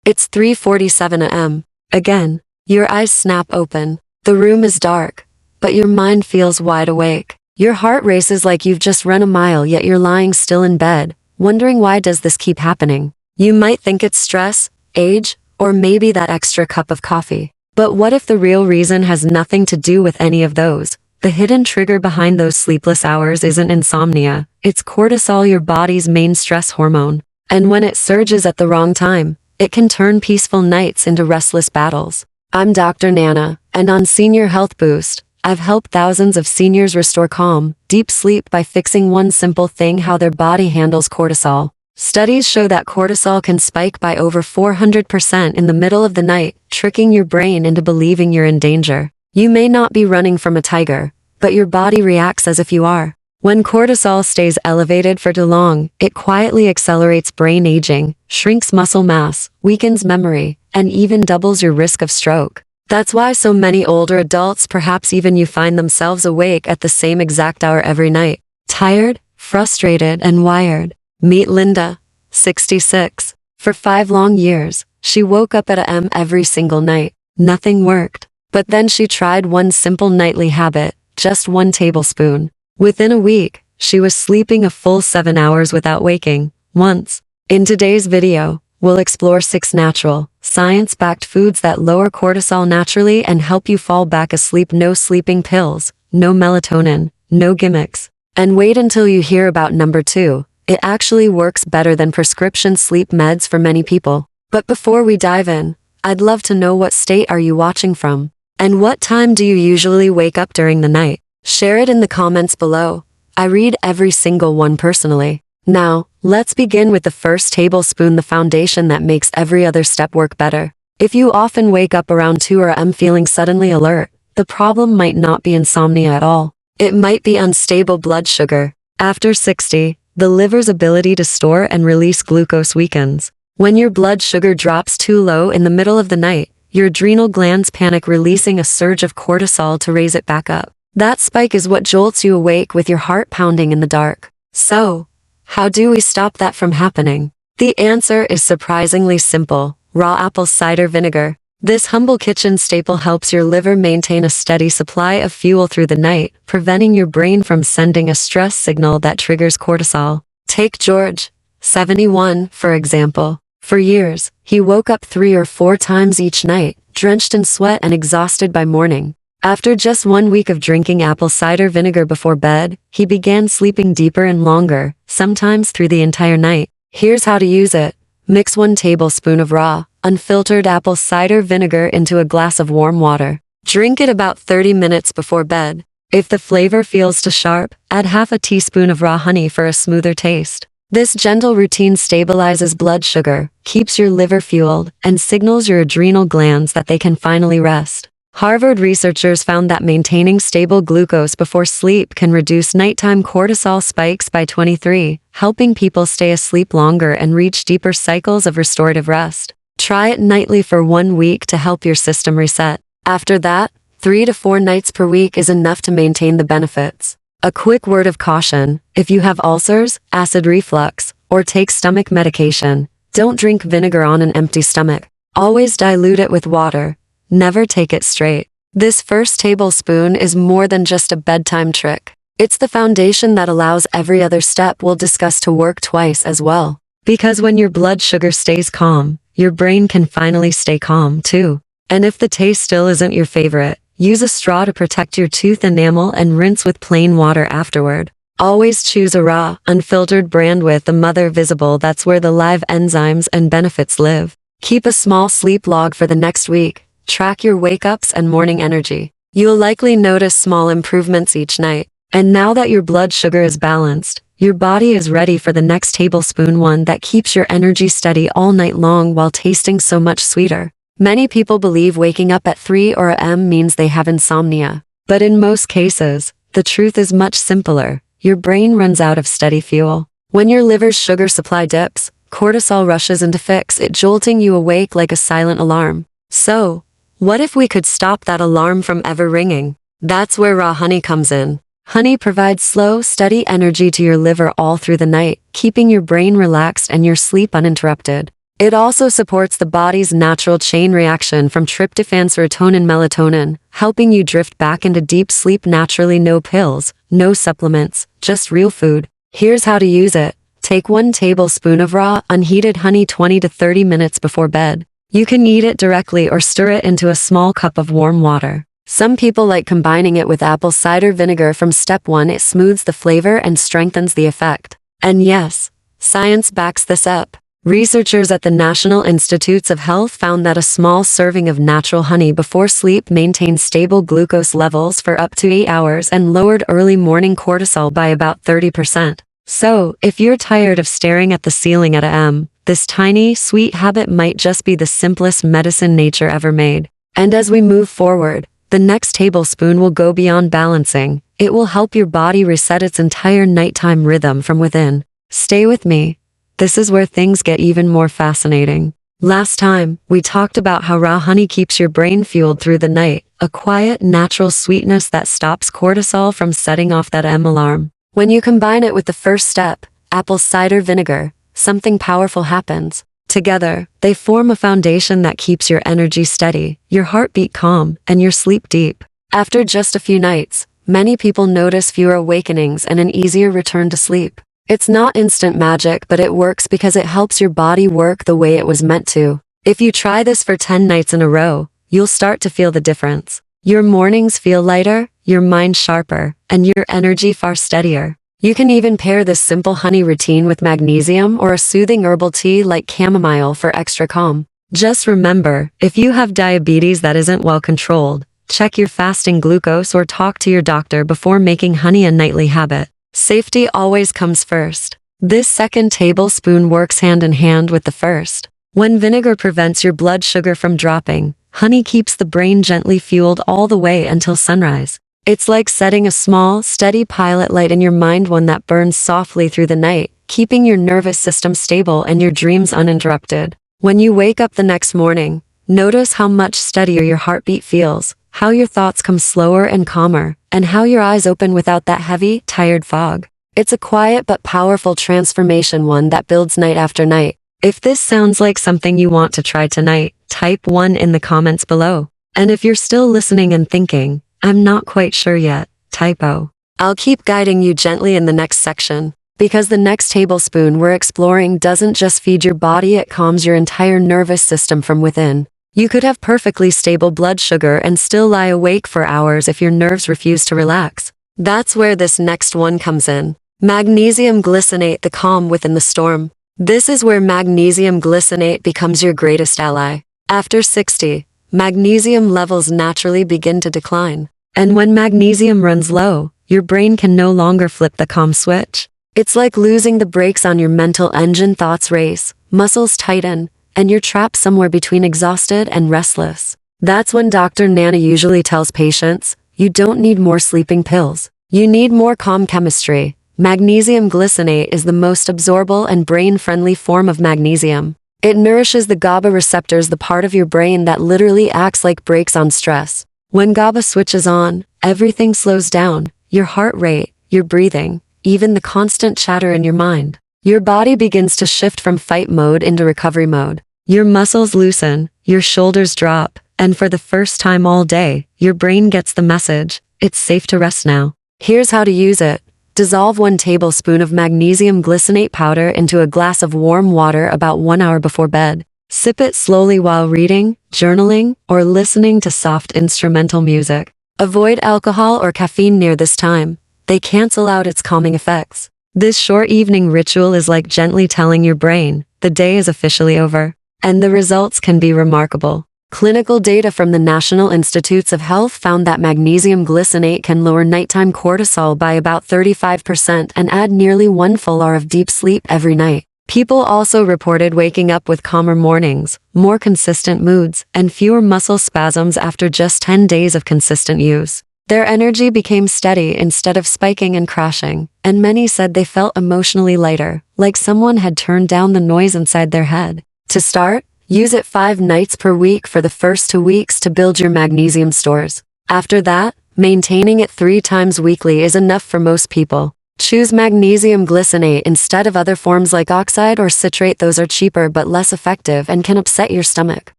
It's 3:47 a.m. Again, your eyes snap open. The room is dark, but your mind feels wide awake. Your heart races like you've just run a mile, yet you're lying still in bed, wondering why does this keep happening. You might think it's stress, age, or maybe that extra cup of coffee. But what if the real reason has nothing to do with any of those? The hidden trigger behind those sleepless hours isn't insomnia, it's cortisol, your body's main stress hormone. And when it surges at the wrong time, it can turn peaceful nights into restless battles. I'm Dr. Nana, and on Senior Health Boost, I've helped thousands of seniors restore calm, deep sleep by fixing one simple thing: how their body handles cortisol. Studies show that cortisol can spike by over 400% in the middle of the night, tricking your brain into believing you're in danger. You may not be running from a tiger, but your body reacts as if you are. When cortisol stays elevated for too long, it quietly accelerates brain aging, shrinks muscle mass, weakens memory, and even doubles your risk of stroke. That's why so many older adults, perhaps even you, find themselves awake at the same exact hour every night. Tired, frustrated, and wired. Meet Linda, 66. For 5 long years, she woke up at a.m. every single night. Nothing worked. But then she tried one simple nightly habit, just 1 tablespoon. Within a week, she was sleeping a full 7 hours without waking, once. In today's video, we'll explore 6 natural, science-backed foods that lower cortisol naturally and help you fall back asleep. No sleeping pills, no melatonin, no gimmicks. And wait until you hear about number 2. It actually works better than prescription sleep meds for many people. But before we dive in, I'd love to know, what state are you watching from? And what time do you usually wake up during the night? Share it in the comments below. I read every single one personally. Now, let's begin with the first tablespoon, the foundation that makes every other step work better. If you often wake up around 2 a.m. feeling suddenly alert, the problem might not be insomnia at all. It might be unstable blood sugar. After 60, the liver's ability to store and release glucose weakens. When your blood sugar drops too low in the middle of the night, your adrenal glands panic, releasing a surge of cortisol to raise it back up. That spike is what jolts you awake with your heart pounding in the dark. So, how do we stop that from happening? The answer is surprisingly simple: raw apple cider vinegar. This humble kitchen staple helps your liver maintain a steady supply of fuel through the night, preventing your brain from sending a stress signal that triggers cortisol. Take George, 71, for example. For years, he woke up 3 or 4 times each night, drenched in sweat and exhausted by morning. After just 1 week of drinking apple cider vinegar before bed, he began sleeping deeper and longer, sometimes through the entire night. Here's how to use it. Mix 1 tablespoon of raw, unfiltered apple cider vinegar into a glass of warm water. Drink it about 30 minutes before bed. If the flavor feels too sharp, add half a teaspoon of raw honey for a smoother taste. This gentle routine stabilizes blood sugar, keeps your liver fueled, and signals your adrenal glands that they can finally rest. Harvard researchers found that maintaining stable glucose before sleep can reduce nighttime cortisol spikes by 23, helping people stay asleep longer and reach deeper cycles of restorative rest. Try it nightly for 1 week to help your system reset. After that, 3 to 4 nights per week is enough to maintain the benefits. A quick word of caution: if you have ulcers, acid reflux, or take stomach medication, don't drink vinegar on an empty stomach. Always dilute it with water. Never take it straight. This first tablespoon is more than just a bedtime trick. It's the foundation that allows every other step we'll discuss to work twice as well. Because when your blood sugar stays calm, your brain can finally stay calm too. And if the taste still isn't your favorite, use a straw to protect your tooth enamel and rinse with plain water afterward. Always choose a raw, unfiltered brand with the mother visible. That's where the live enzymes and benefits live. Keep a small sleep log for the next week. Track your wake-ups and morning energy. You'll likely notice small improvements each night. And now that your blood sugar is balanced, your body is ready for the next tablespoon, one that keeps your energy steady all night long while tasting so much sweeter. Many people believe waking up at 3 a.m. means they have insomnia. But in most cases, the truth is much simpler. Your brain runs out of steady fuel. When your liver's sugar supply dips, cortisol rushes in to fix it, jolting you awake like a silent alarm. So, what if we could stop that alarm from ever ringing? That's where raw honey comes in. Honey provides slow, steady energy to your liver all through the night, keeping your brain relaxed and your sleep uninterrupted. It also supports the body's natural chain reaction from tryptophan, serotonin, melatonin, helping you drift back into deep sleep naturally. No pills, no supplements, just real food. Here's how to use it. Take 1 tablespoon of raw, unheated honey 20 to 30 minutes before bed. You can eat it directly or stir it into a small cup of warm water. Some people like combining it with apple cider vinegar from step 1. It smooths the flavor and strengthens the effect. And yes, science backs this up. Researchers at the National Institutes of Health found that a small serving of natural honey before sleep maintained stable glucose levels for up to 8 hours and lowered early morning cortisol by about 30%. So, if you're tired of staring at the ceiling at a.m., this tiny, sweet habit might just be the simplest medicine nature ever made. And as we move forward, the next tablespoon will go beyond balancing. It will help your body reset its entire nighttime rhythm from within. Stay with me. This is where things get even more fascinating. Last time, we talked about how raw honey keeps your brain fueled through the night, a quiet, natural sweetness that stops cortisol from setting off that alarm. When you combine it with the first step, apple cider vinegar, something powerful happens. Together, they form a foundation that keeps your energy steady, your heartbeat calm, and your sleep deep. After just a few nights, many people notice fewer awakenings and an easier return to sleep. It's not instant magic, but it works because it helps your body work the way it was meant to. If you try this for 10 nights in a row, you'll start to feel the difference. Your mornings feel lighter, your mind sharper, and your energy far steadier. You can even pair this simple honey routine with magnesium or a soothing herbal tea like chamomile for extra calm. Just remember, if you have diabetes that isn't well controlled, check your fasting glucose or talk to your doctor before making honey a nightly habit. Safety always comes first. This second tablespoon works hand in hand with the first. When vinegar prevents your blood sugar from dropping, honey keeps the brain gently fueled all the way until sunrise. It's like setting a small, steady pilot light in your mind, one that burns softly through the night, keeping your nervous system stable and your dreams uninterrupted. When you wake up the next morning, notice how much steadier your heartbeat feels, how your thoughts come slower and calmer, and how your eyes open without that heavy, tired fog. It's a quiet but powerful transformation, one that builds night after night. If this sounds like something you want to try tonight, type 1 in the comments below. And if you're still listening and thinking, I'm not quite sure yet, type O. I'll keep guiding you gently in the next section, because the next tablespoon we're exploring doesn't just feed your body, it calms your entire nervous system from within. You could have perfectly stable blood sugar and still lie awake for hours if your nerves refuse to relax. That's where this next one comes in. Magnesium glycinate, the calm within the storm. This is where magnesium glycinate becomes your greatest ally. After 60, magnesium levels naturally begin to decline. And when magnesium runs low, your brain can no longer flip the calm switch. It's like losing the brakes on your mental engine. Thoughts race, muscles tighten, and you're trapped somewhere between exhausted and restless. That's when Dr. Nana usually tells patients, you don't need more sleeping pills. You need more calm chemistry. Magnesium glycinate is the most absorbable and brain-friendly form of magnesium. It nourishes the GABA receptors, the part of your brain that literally acts like brakes on stress. When GABA switches on, everything slows down, your heart rate, your breathing, even the constant chatter in your mind. Your body begins to shift from fight mode into recovery mode. Your muscles loosen, your shoulders drop, and for the first time all day, your brain gets the message, it's safe to rest now. Here's how to use it. Dissolve 1 tablespoon of magnesium glycinate powder into a glass of warm water about 1 hour before bed. Sip it slowly while reading, journaling, or listening to soft instrumental music. Avoid alcohol or caffeine near this time. They cancel out its calming effects. This short evening ritual is like gently telling your brain, the day is officially over. And the results can be remarkable. Clinical data from the National Institutes of Health found that magnesium glycinate can lower nighttime cortisol by about 35% and add nearly 1 full hour of deep sleep every night. People also reported waking up with calmer mornings, more consistent moods, and fewer muscle spasms after just 10 days of consistent use. Their energy became steady instead of spiking and crashing, and many said they felt emotionally lighter, like someone had turned down the noise inside their head. To start, use it 5 nights per week for the first 2 weeks to build your magnesium stores. After that, maintaining it 3 times weekly is enough for most people. Choose magnesium glycinate instead of other forms like oxide or citrate. Those are cheaper but less effective and can upset your stomach.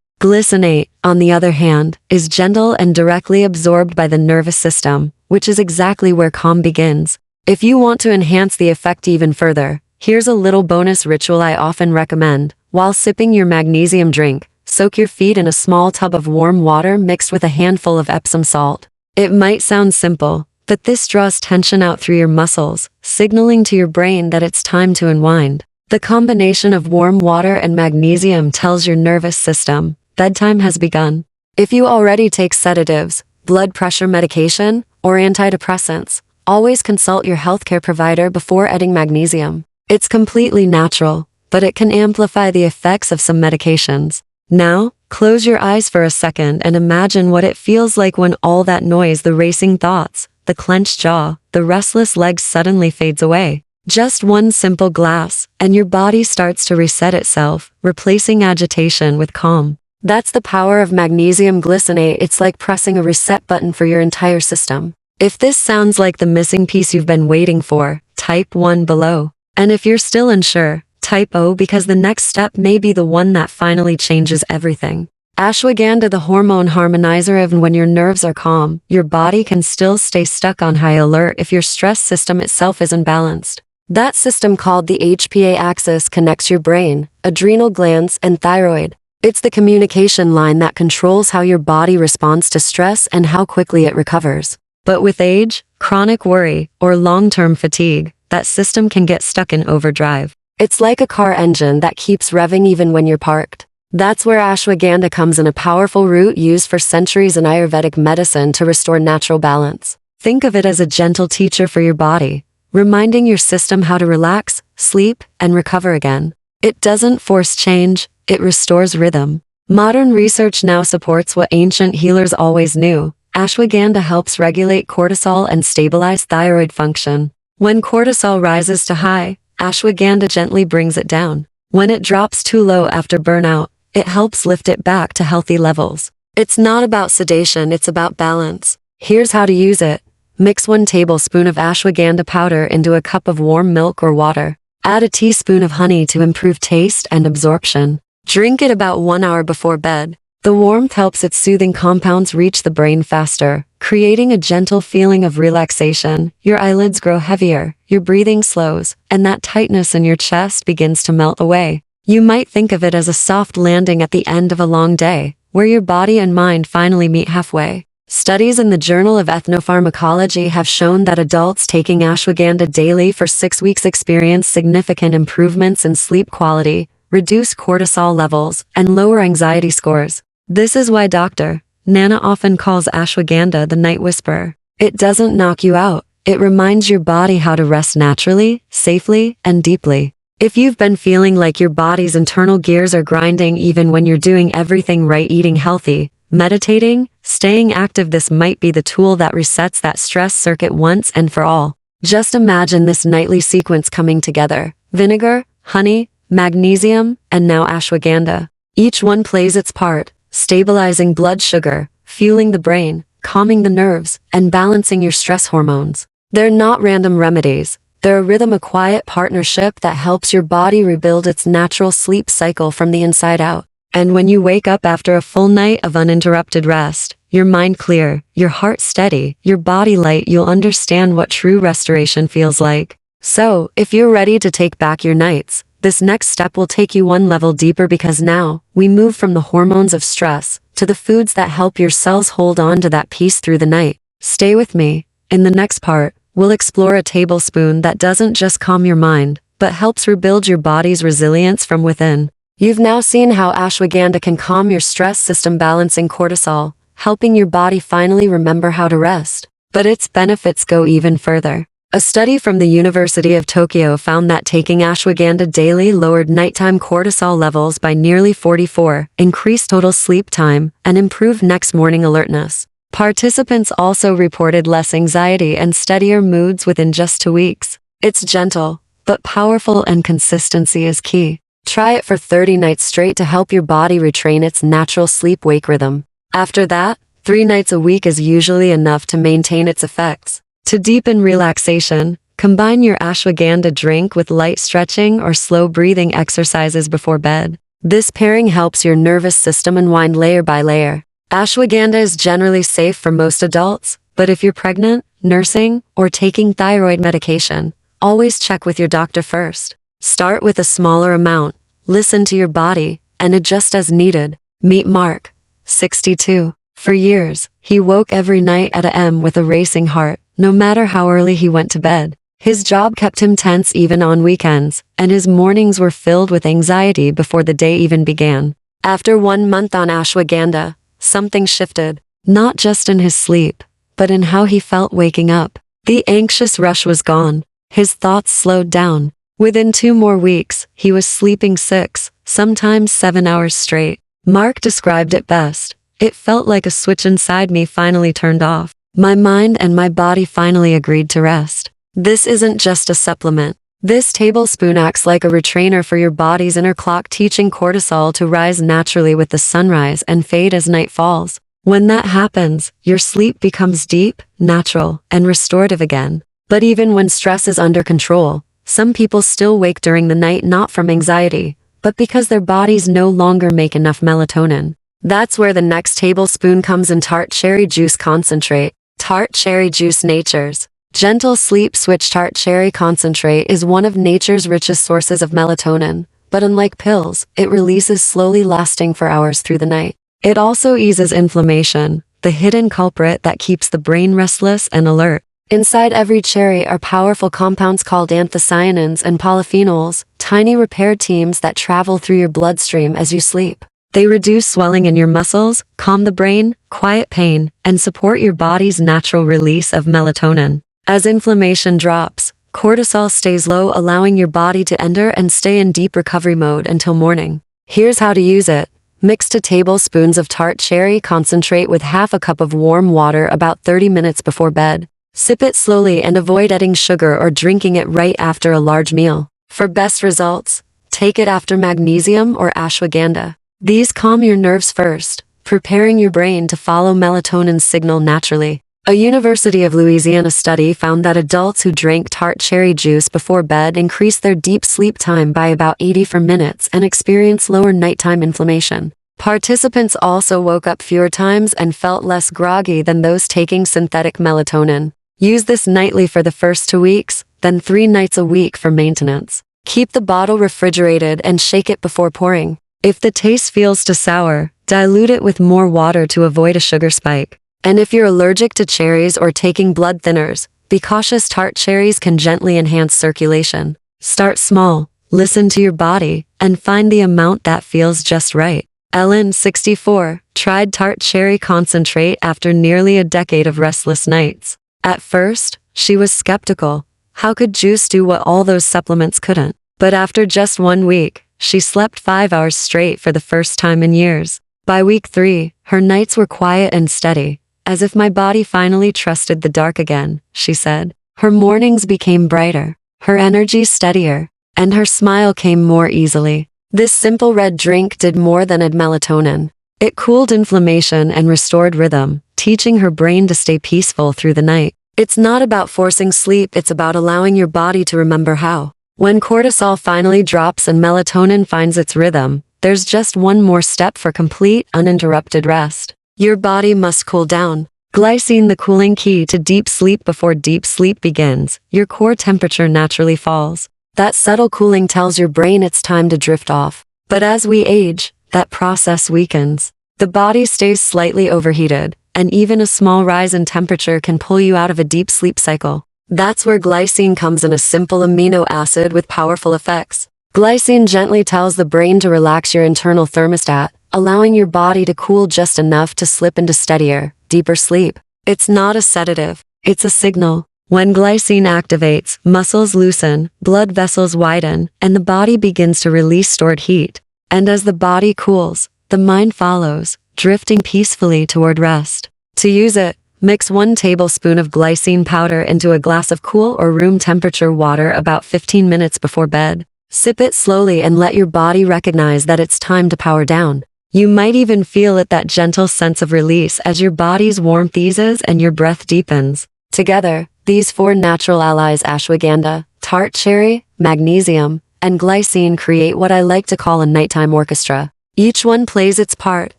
Glycinate, on the other hand, is gentle and directly absorbed by the nervous system, which is exactly where calm begins. If you want to enhance the effect even further, here's a little bonus ritual I often recommend. While sipping your magnesium drink, soak your feet in a small tub of warm water mixed with a handful of Epsom salt. It might sound simple, but this draws tension out through your muscles, signaling to your brain that it's time to unwind. The combination of warm water and magnesium tells your nervous system, bedtime has begun. If you already take sedatives, blood pressure medication, or antidepressants, always consult your healthcare provider before adding magnesium. It's completely natural, but it can amplify the effects of some medications. Now, close your eyes for a second and imagine what it feels like when all that noise, the racing thoughts, the clenched jaw, the restless legs suddenly fades away. Just one simple glass, and your body starts to reset itself, replacing agitation with calm. That's the power of magnesium glycinate. It's like pressing a reset button for your entire system. If this sounds like the missing piece you've been waiting for, type 1 below. And if you're still unsure, type O, because the next step may be the one that finally changes everything. Ashwagandha, the hormone harmonizer. Even when your nerves are calm, your body can still stay stuck on high alert if your stress system itself is unbalanced. That system, called the HPA axis, connects your brain, adrenal glands, and thyroid. It's the communication line that controls how your body responds to stress and how quickly it recovers. But with age, chronic worry, or long-term fatigue, that system can get stuck in overdrive. It's like a car engine that keeps revving even when you're parked. That's where ashwagandha comes in, a powerful root used for centuries in Ayurvedic medicine to restore natural balance. Think of it as a gentle teacher for your body, reminding your system how to relax, sleep, and recover again. It doesn't force change, it restores rhythm. Modern research now supports what ancient healers always knew. Ashwagandha helps regulate cortisol and stabilize thyroid function. When cortisol rises to high, ashwagandha gently brings it down. When it drops too low after burnout, it helps lift it back to healthy levels. It's not about sedation, it's about balance. Here's how to use it. Mix 1 tablespoon of ashwagandha powder into a cup of warm milk or water. Add a teaspoon of honey to improve taste and absorption. Drink it about 1 hour before bed. The warmth helps its soothing compounds reach the brain faster, creating a gentle feeling of relaxation. Your eyelids grow heavier, your breathing slows, and that tightness in your chest begins to melt away. You might think of it as a soft landing at the end of a long day, where your body and mind finally meet halfway. Studies in the Journal of Ethnopharmacology have shown that adults taking ashwagandha daily for 6 weeks experience significant improvements in sleep quality, reduce cortisol levels, and lower anxiety scores. This is why Dr. Nana often calls ashwagandha the night whisperer. It doesn't knock you out, it reminds your body how to rest naturally, safely, and deeply. If you've been feeling like your body's internal gears are grinding even when you're doing everything right, eating healthy, meditating, staying active, this might be the tool that resets that stress circuit once and for all. Just imagine this nightly sequence coming together: vinegar, honey, magnesium, and now ashwagandha. Each one plays its part, stabilizing blood sugar, fueling the brain, calming the nerves, and balancing your stress hormones. They're not random remedies. They're a rhythm, a quiet partnership that helps your body rebuild its natural sleep cycle from the inside out. And when you wake up after a full night of uninterrupted rest, your mind clear, your heart steady, your body light, you'll understand what true restoration feels like. So, if you're ready to take back your nights, this next step will take you one level deeper, because now, we move from the hormones of stress to the foods that help your cells hold on to that peace through the night. Stay with me. In the next part, we'll explore a tablespoon that doesn't just calm your mind, but helps rebuild your body's resilience from within. You've now seen how ashwagandha can calm your stress system, balancing cortisol, helping your body finally remember how to rest. But its benefits go even further. A study from the University of Tokyo found that taking ashwagandha daily lowered nighttime cortisol levels by nearly 44, increased total sleep time, and improved next morning alertness. Participants also reported less anxiety and steadier moods within just 2 weeks. It's gentle, but powerful, and consistency is key. Try it for 30 nights straight to help your body retrain its natural sleep-wake rhythm. After that, 3 nights a week is usually enough to maintain its effects. To deepen relaxation, Combine your ashwagandha drink with light stretching or slow breathing exercises before bed. This pairing helps your nervous system unwind layer by layer. Ashwagandha is generally safe for most adults, but if you're pregnant, nursing, or taking thyroid medication, always check with your doctor first. Start with a smaller amount, listen to your body, and adjust as needed. Meet Mark, 62. For years, he woke every night at a.m. with a racing heart, no matter how early he went to bed. His job kept him tense even on weekends, and his mornings were filled with anxiety before the day even began. After 1 month on ashwagandha, something shifted, not just in his sleep, but in how he felt waking up. The anxious rush was gone. His thoughts slowed down. Within 2 more weeks, he was sleeping 6, sometimes 7 hours straight. Mark described it best. It felt like a switch inside me finally turned off. My mind and my body finally agreed to rest. This isn't just a supplement. This tablespoon acts like a retrainer for your body's inner clock, teaching cortisol to rise naturally with the sunrise and fade as night falls. When that happens, your sleep becomes deep, natural, and restorative again. But even when stress is under control, some people still wake during the night, not from anxiety, but because their bodies no longer make enough melatonin. That's where the next tablespoon comes in: tart cherry juice concentrate. Tart cherry juice, nature's gentle sleep switch. Tart cherry concentrate is one of nature's richest sources of melatonin, but unlike pills, it releases slowly, lasting for hours through the night. It also eases inflammation, the hidden culprit that keeps the brain restless and alert. Inside every cherry are powerful compounds called anthocyanins and polyphenols, tiny repair teams that travel through your bloodstream as you sleep. They reduce swelling in your muscles, calm the brain, quiet pain, and support your body's natural release of melatonin. As inflammation drops, cortisol stays low, allowing your body to enter and stay in deep recovery mode until morning. Here's how to use it. Mix 2 tablespoons of tart cherry concentrate with half a cup of warm water about 30 minutes before bed. Sip it slowly and avoid adding sugar or drinking it right after a large meal. For best results, take it after magnesium or ashwagandha. These calm your nerves first, preparing your brain to follow melatonin's signal naturally. A University of Louisiana study found that adults who drank tart cherry juice before bed increased their deep sleep time by about 84 minutes and experienced lower nighttime inflammation. Participants also woke up fewer times and felt less groggy than those taking synthetic melatonin. Use this nightly for the first 2 weeks, then 3 nights a week for maintenance. Keep the bottle refrigerated and shake it before pouring. If the taste feels too sour, dilute it with more water to avoid a sugar spike. And if you're allergic to cherries or taking blood thinners, be cautious. Tart cherries can gently enhance circulation. Start small, listen to your body, and find the amount that feels just right. Ellen, 64, tried tart cherry concentrate after nearly a decade of restless nights. At first, she was skeptical. How could juice do what all those supplements couldn't? But after just 1 week, she slept 5 hours straight for the first time in years. By week 3, her nights were quiet and steady, as if my body finally trusted the dark again, she said. Her mornings became brighter, her energy steadier, and her smile came more easily. This simple red drink did more than add melatonin. It cooled inflammation and restored rhythm, teaching her brain to stay peaceful through the night. It's not about forcing sleep, it's about allowing your body to remember how. When cortisol finally drops and melatonin finds its rhythm, there's just one more step for complete, uninterrupted rest. Your body must cool down. Glycine, the cooling key to deep sleep. Before deep sleep begins, your core temperature naturally falls. That subtle cooling tells your brain it's time to drift off. But as we age, that process weakens. The body stays slightly overheated, and even a small rise in temperature can pull you out of a deep sleep cycle. That's where glycine comes in, a simple amino acid with powerful effects. Glycine gently tells the brain to relax your internal thermostat, allowing your body to cool just enough to slip into steadier, deeper sleep. It's not a sedative, it's a signal. When glycine activates, muscles loosen, blood vessels widen, and the body begins to release stored heat. And as the body cools, the mind follows, drifting peacefully toward rest. To use it, mix 1 tablespoon of glycine powder into a glass of cool or room temperature water about 15 minutes before bed. Sip it slowly and let your body recognize that it's time to power down. You might even feel it, that gentle sense of release as your body's warmth eases and your breath deepens. Together, These four natural allies, ashwagandha, tart cherry, magnesium, and glycine, create what I like to call a nighttime orchestra. Each one plays its part.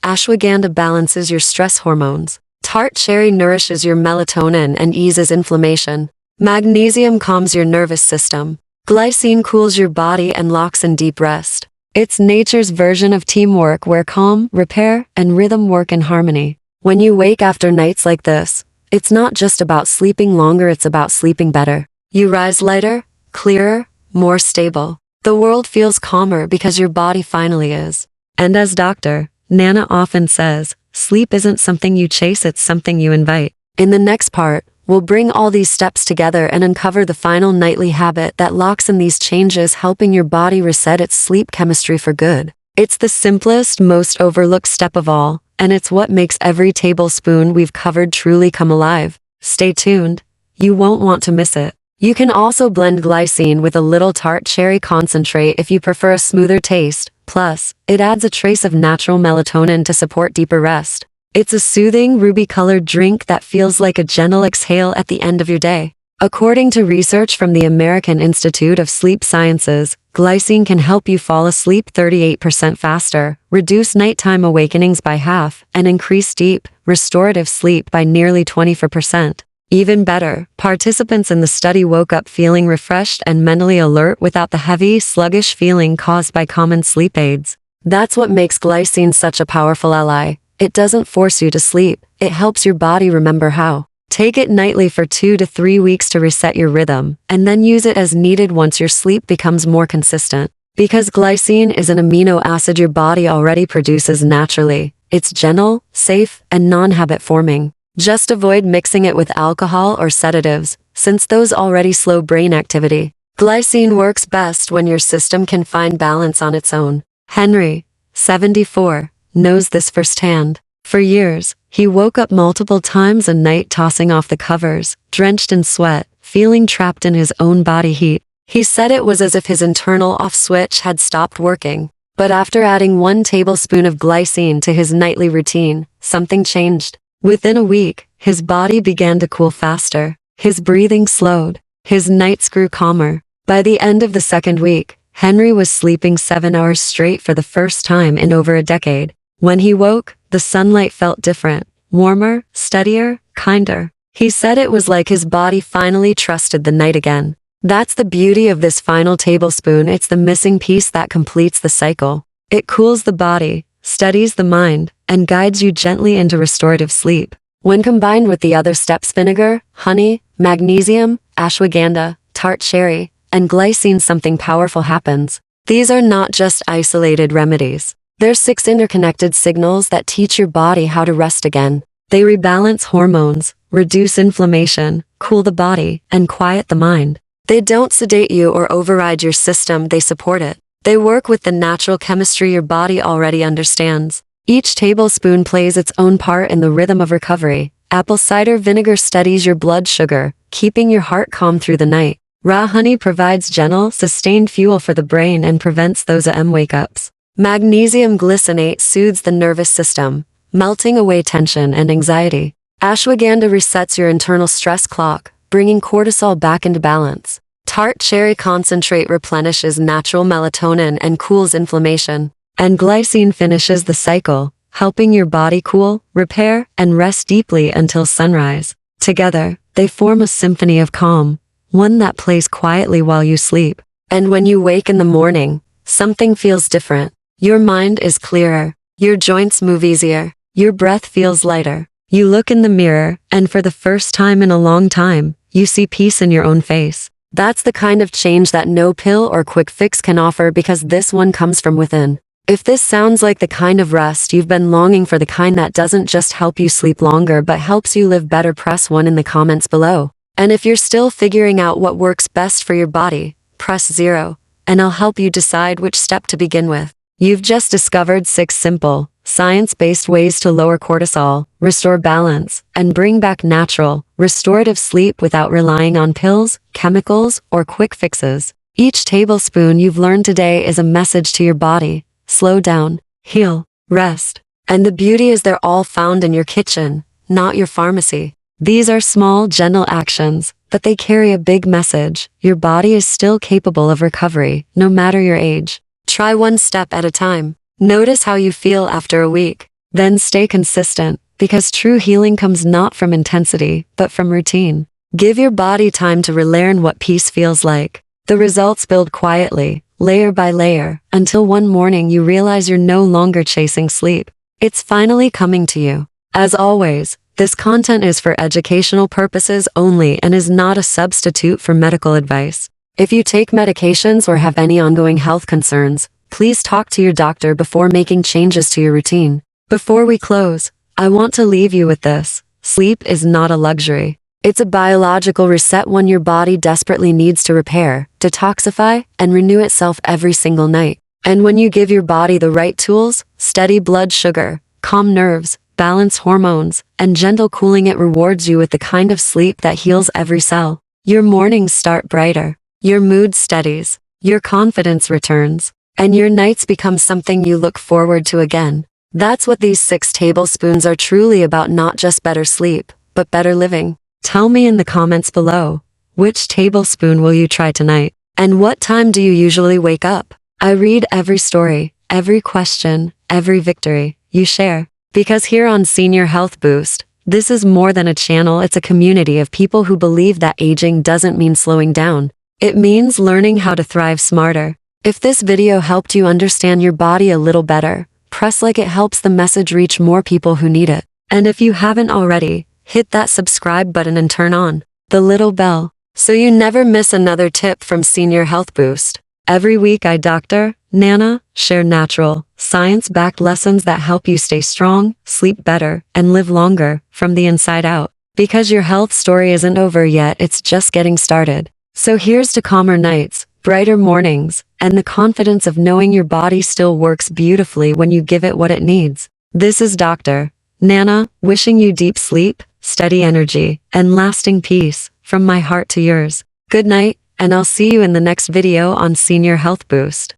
Ashwagandha balances your stress hormones. Tart cherry nourishes your melatonin and eases inflammation. Magnesium calms your nervous system. Glycine cools your body and locks in deep rest. It's nature's version of teamwork where calm, repair, and rhythm work in harmony. When you wake after nights like this, it's not just about sleeping longer, it's about sleeping better. You rise lighter, clearer, more stable. The world feels calmer because your body finally is. And as Dr. Nana often says, sleep isn't something you chase, it's something you invite. In the next part, we'll bring all these steps together and uncover the final nightly habit that locks in these changes, helping your body reset its sleep chemistry for good. It's the simplest, most overlooked step of all, and it's what makes every tablespoon we've covered truly come alive. Stay tuned. You won't want to miss it. You can also blend glycine with a little tart cherry concentrate if you prefer a smoother taste. Plus, it adds a trace of natural melatonin to support deeper rest. It's a soothing, ruby-colored drink that feels like a gentle exhale at the end of your day. According to research from the American Institute of Sleep Sciences, glycine can help you fall asleep 38% faster, reduce nighttime awakenings by half, and increase deep, restorative sleep by nearly 24%. Even better, participants in the study woke up feeling refreshed and mentally alert without the heavy, sluggish feeling caused by common sleep aids. That's what makes glycine such a powerful ally. It doesn't force you to sleep, it helps your body remember how. Take it nightly for 2 to 3 weeks to reset your rhythm, and then use it as needed once your sleep becomes more consistent. Because glycine is an amino acid your body already produces naturally, it's gentle, safe, and non-habit forming. Just avoid mixing it with alcohol or sedatives, since those already slow brain activity. Glycine works best when your system can find balance on its own. Henry, 74, knows this firsthand. For years, he woke up multiple times a night tossing off the covers, drenched in sweat, feeling trapped in his own body heat. He said it was as if his internal off switch had stopped working. But after adding 1 tablespoon of glycine to his nightly routine, something changed. Within a week, his body began to cool faster. His breathing slowed. His nights grew calmer. By the end of the second week, Henry was sleeping 7 hours straight for the first time in over a decade. When he woke, the sunlight felt different, warmer, steadier, kinder. He said it was like his body finally trusted the night again. That's the beauty of this final tablespoon. It's the missing piece that completes the cycle. It cools the body, steadies the mind, and guides you gently into restorative sleep. When combined with the other steps, vinegar, honey, magnesium, ashwagandha, tart cherry, and glycine, something powerful happens. These are not just isolated remedies. They're 6 interconnected signals that teach your body how to rest again. They rebalance hormones, reduce inflammation, cool the body, and quiet the mind. They don't sedate you or override your system, they support it. They work with the natural chemistry your body already understands. Each tablespoon plays its own part in the rhythm of recovery. Apple cider vinegar steadies your blood sugar, keeping your heart calm through the night. Raw honey provides gentle, sustained fuel for the brain and prevents those wake-ups. Magnesium glycinate soothes the nervous system, melting away tension and anxiety. Ashwagandha resets your internal stress clock, bringing cortisol back into balance. Tart cherry concentrate replenishes natural melatonin and cools inflammation. And glycine finishes the cycle, helping your body cool, repair, and rest deeply until sunrise. Together, they form a symphony of calm, one that plays quietly while you sleep. And when you wake in the morning, something feels different. Your mind is clearer, your joints move easier, your breath feels lighter. You look in the mirror, and for the first time in a long time, you see peace in your own face. That's the kind of change that no pill or quick fix can offer, because this one comes from within. If this sounds like the kind of rest you've been longing for, the kind that doesn't just help you sleep longer but helps you live better, press 1 in the comments below. And if you're still figuring out what works best for your body, press 0, and I'll help you decide which step to begin with. You've just discovered 6 simple, science-based ways to lower cortisol, restore balance, and bring back natural, restorative sleep without relying on pills, chemicals, or quick fixes. Each tablespoon you've learned today is a message to your body. Slow down, heal, rest. And the beauty is they're all found in your kitchen, not your pharmacy. These are small, gentle actions, but they carry a big message. Your body is still capable of recovery, no matter your age. Try one step at a time. Notice how you feel after a week. Then stay consistent, because true healing comes not from intensity, but from routine. Give your body time to relearn what peace feels like. The results build quietly, layer by layer, until one morning you realize you're no longer chasing sleep. It's finally coming to you. As always, this content is for educational purposes only and is not a substitute for medical advice. If you take medications or have any ongoing health concerns, please talk to your doctor before making changes to your routine. Before we close, I want to leave you with this. Sleep is not a luxury. It's a biological reset one your body desperately needs to repair, detoxify, and renew itself every single night. And when you give your body the right tools, steady blood sugar, calm nerves, balance hormones, and gentle cooling, it rewards you with the kind of sleep that heals every cell. Your mornings start brighter, your mood steadies, your confidence returns, and your nights become something you look forward to again. That's what these 6 tablespoons are truly about, not just better sleep, but better living. Tell me in the comments below, which tablespoon will you try tonight? And what time do you usually wake up? I read every story, every question, every victory you share. Because here on Senior Health Boost, this is more than a channel, it's a community of people who believe that aging doesn't mean slowing down. It means learning how to thrive smarter. If this video helped you understand your body a little better, press like, it helps the message reach more people who need it. And if you haven't already, hit that subscribe button and turn on the little bell so you never miss another tip from Senior Health Boost. Every week I, Dr. Nana, share natural, science-backed lessons that help you stay strong, sleep better, and live longer from the inside out. Because your health story isn't over yet, it's just getting started. So here's to calmer nights, brighter mornings, and the confidence of knowing your body still works beautifully when you give it what it needs. This is Dr. Nana, wishing you deep sleep, steady energy, and lasting peace, from my heart to yours. Good night, and I'll see you in the next video on Senior Health Boost.